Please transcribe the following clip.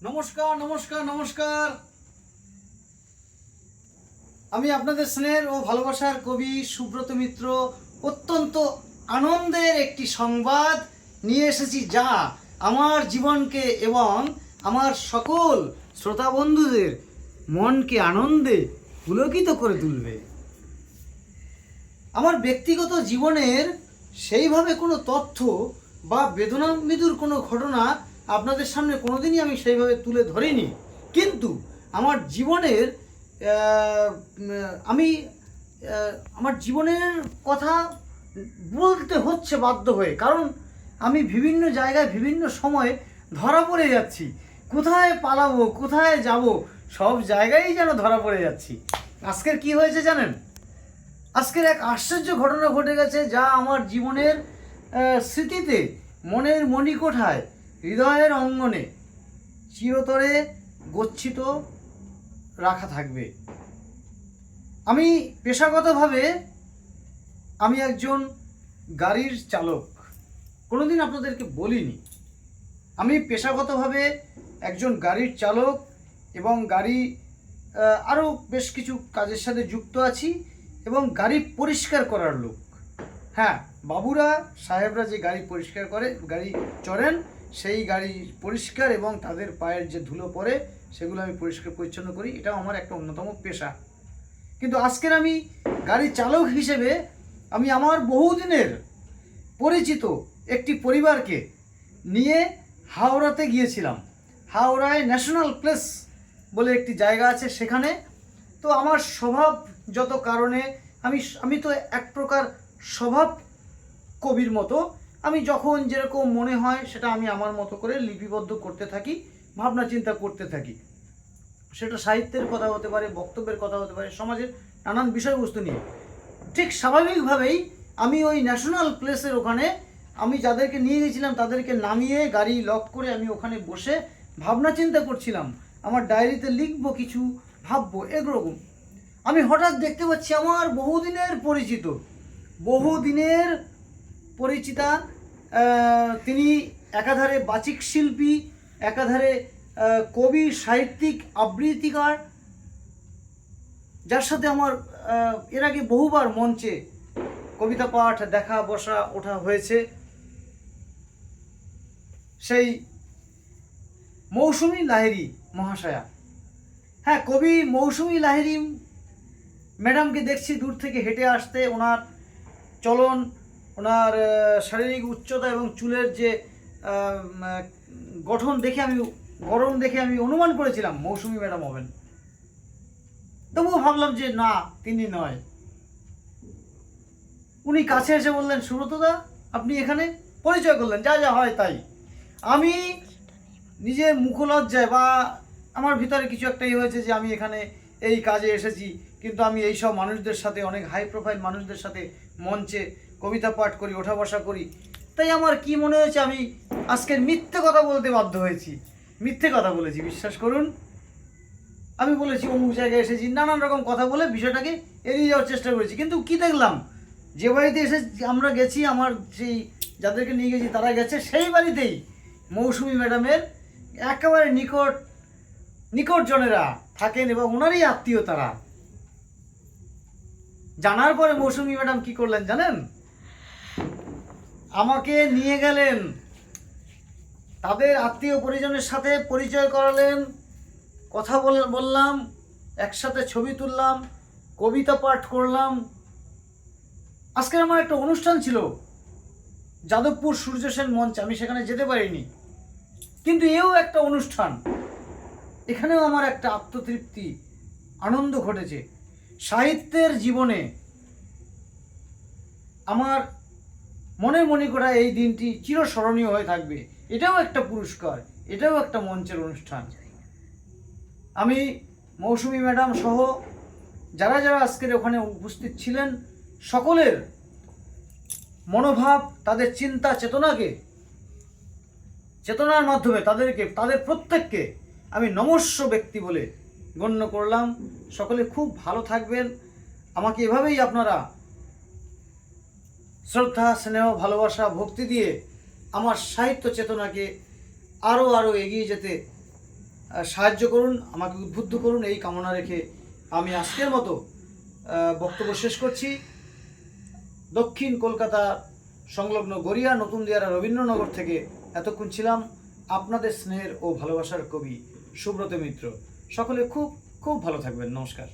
নমস্কার নমস্কার নমস্কার। আমি আপনাদের স্নেহের ও ভালোবাসার কবি সুব্রত মিত্র অত্যন্ত আনন্দের একটি সংবাদ নিয়ে এসেছি, যা আমার জীবনকে এবং আমার সকল শ্রোতা বন্ধুদের মনকে আনন্দে পুলকিত করে তুলবে। আমার ব্যক্তিগত জীবনের সেইভাবে কোনো তথ্য বা বেদনামৃদুর কোনো ঘটনা আপনাদের সামনে কোনোদিনই আমি সেইভাবে তুলে ধরিনি, কিন্তু আমার জীবনের আমি আমার জীবনের কথা বলতে হচ্ছে বাধ্য হয়ে, কারণ আমি বিভিন্ন জায়গায় বিভিন্ন সময়ে ধরা পড়ে যাচ্ছি। কোথায় পালাবো, কোথায় যাব, সব জায়গায় যেন ধরা পড়ে যাচ্ছি। আজকের কি হয়েছে জানেন? আজকের এক আশ্চর্য ঘটনা ঘটে গেছে, যা আমার জীবনের স্মৃতিতে, মনের মণিকোঠায়, হৃদয়ের অঙ্গনে চিরতরে গচ্ছিত রাখা থাকবে। আমি পেশাগতভাবে আমি একজন গাড়ির চালক, কোনোদিন আপনাদেরকে বলিনি। আমি পেশাগতভাবে একজন গাড়ির চালক এবং গাড়ি আরও বেশ কিছু কাজের সাথে যুক্ত আছি, এবং গাড়ি পরিষ্কার করার লোক। হ্যাঁ, বাবুরা সাহেবরা যে গাড়ি পরিষ্কার করে, গাড়ি চড়েন, সেই গাড়ি পরিষ্কার এবং তাদের পায়ের যে ধুলো পড়ে সেগুলো আমি পরিষ্কার পরিচ্ছন্ন করি। এটাও আমার একটা অন্যতম পেশা। কিন্তু আজকের আমি গাড়ি চালক হিসেবে আমি আমার বহুদিনের পরিচিত একটি পরিবারকে নিয়ে হাওড়াতে গিয়েছিলাম। হাওড়ায় ন্যাশনাল প্লেস বলে একটি জায়গা আছে, সেখানে। তো আমার স্বভাবগত কারণে আমি তো এক প্রকার স্বভাব কবির মতো, আমি যখন যেরকম মনে হয় সেটা আমি আমার মতো করে লিপিবদ্ধ করতে থাকি, ভাবনা চিন্তা করতে থাকি। সেটা সাহিত্যের কথা হতে পারে, বক্তব্যের কথা হতে পারে, সমাজের নানান বিষয়বস্তু নিয়ে। ঠিক স্বাভাবিকভাবেই আমি ওই ন্যাশনাল প্লেসের ওখানে আমি যাদেরকে নিয়ে গেছিলাম তাদেরকে নামিয়ে গাড়ি লক করে আমি ওখানে বসে ভাবনা চিন্তা করছিলাম, আমার ডায়েরিতে লিখবো, কিছু ভাববো, এরকম। আমি হঠাৎ দেখতে পাচ্ছি আমার বহুদিনের পরিচিতা তিনি একাধারে বাচিক শিল্পী, একাধারে কবি, সাহিত্যিক, আবৃত্তিকার, যার সাথে আমার এর আগে বহুবার মঞ্চে কবিতা পাঠ, দেখা, বসা, ওঠা হয়েছে, সেই মৌসুমী লাহিড়ী মহাশয়া। হ্যাঁ, কবি মৌসুমী লাহিড়ী ম্যাডামকে দেখছি দূর থেকে হেঁটে আসতে। ওনার চলন, ওনার শারীরিক উচ্চতা এবং চুলের যে গঠন দেখে আমি অনুমান করেছিলাম মৌসুমী ম্যাডাম হবেন। তবুও ভাবলাম যে না, তিনি নয়। উনি কাছে এসে বললেন, সুব্রতদা আপনি এখানে? পরিচয় করলেন, যা যা হয় তাই। আমি নিজের মুখলজ্জায় বা আমার ভিতরে কিছু একটাই হয়েছে যে আমি এখানে এই কাজে এসেছি, কিন্তু আমি এই সব মানুষদের সাথে, অনেক হাই প্রোফাইল মানুষদের সাথে মঞ্চে কবিতা পাঠ করি, ওঠা বসা করি। তাই আমার কি মনে হয়েছে, আমি আজকের মিথ্যে কথা বলতে বাধ্য হয়েছি। মিথ্যে কথা বলেছি, বিশ্বাস করুন। আমি বলেছি অমুক জায়গায় এসেছি, নানান রকম কথা বলে বিষয়টাকে এড়িয়ে যাওয়ার চেষ্টা করেছি। কিন্তু কি দেখলাম, যে বাড়িতে এসে আমরা গেছি, আমার সেই যাদেরকে নিয়ে গেছি তারা গেছে, সেই বাড়িতেই মৌসুমী ম্যাডামের একেবারে নিকটজনেরা থাকেন এবং ওনারই আত্মীয় তারা। জানার পরে মৌসুমী ম্যাডাম কি করলেন জানেন? আমাকে নিয়ে গেলেন, তাদের আত্মীয় পরিজনের সাথে পরিচয় করালেন, কথা বললাম, একসাথে ছবি তুললাম, কবিতা পাঠ করলাম। আজকের আমার একটা অনুষ্ঠান ছিল যাদবপুর সূর্য সেন মঞ্চে, আমি সেখানে যেতে পারিনি, কিন্তু এও একটা অনুষ্ঠান। এখানেও আমার একটা আত্মতৃপ্তি, আনন্দ ঘটেছে। সাহিত্যের জীবনে আমার মনের মণিকোঠা এই দিনটি চিরস্মরণীয় হয়ে থাকবে। এটাও একটা পুরস্কার, এটাও একটা মঞ্চের অনুষ্ঠান। আমি মৌসুমী ম্যাডাম সহ যারা যারা আজকের ওখানে উপস্থিত ছিলেন, সকলের মনোভাব, তাদের চিন্তা চেতনার মাধ্যমে তাদের প্রত্যেককে আমি নমস্য ব্যক্তি বলে গণ্য করলাম। সকলে খুব ভালো থাকবেন। আমাকে এভাবেই আপনারা শ্রদ্ধা, স্নেহ, ভালোবাসা, ভক্তি দিয়ে আমার সাহিত্য চেতনাকে আরও এগিয়ে যেতে সাহায্য করুন, আমাকে উদ্বুদ্ধ করুন, এই কামনা রেখে আমি আজকের মতো বক্তব্য শেষ করছি। দক্ষিণ কলকাতা সংলগ্ন গড়িয়া নতুন দিয়ারা রবীন্দ্রনগর থেকে এতক্ষণ ছিলাম আপনাদের স্নেহের ও ভালোবাসার কবি সুব্রত মিত্র। সকলে খুব খুব ভালো থাকবেন। নমস্কার।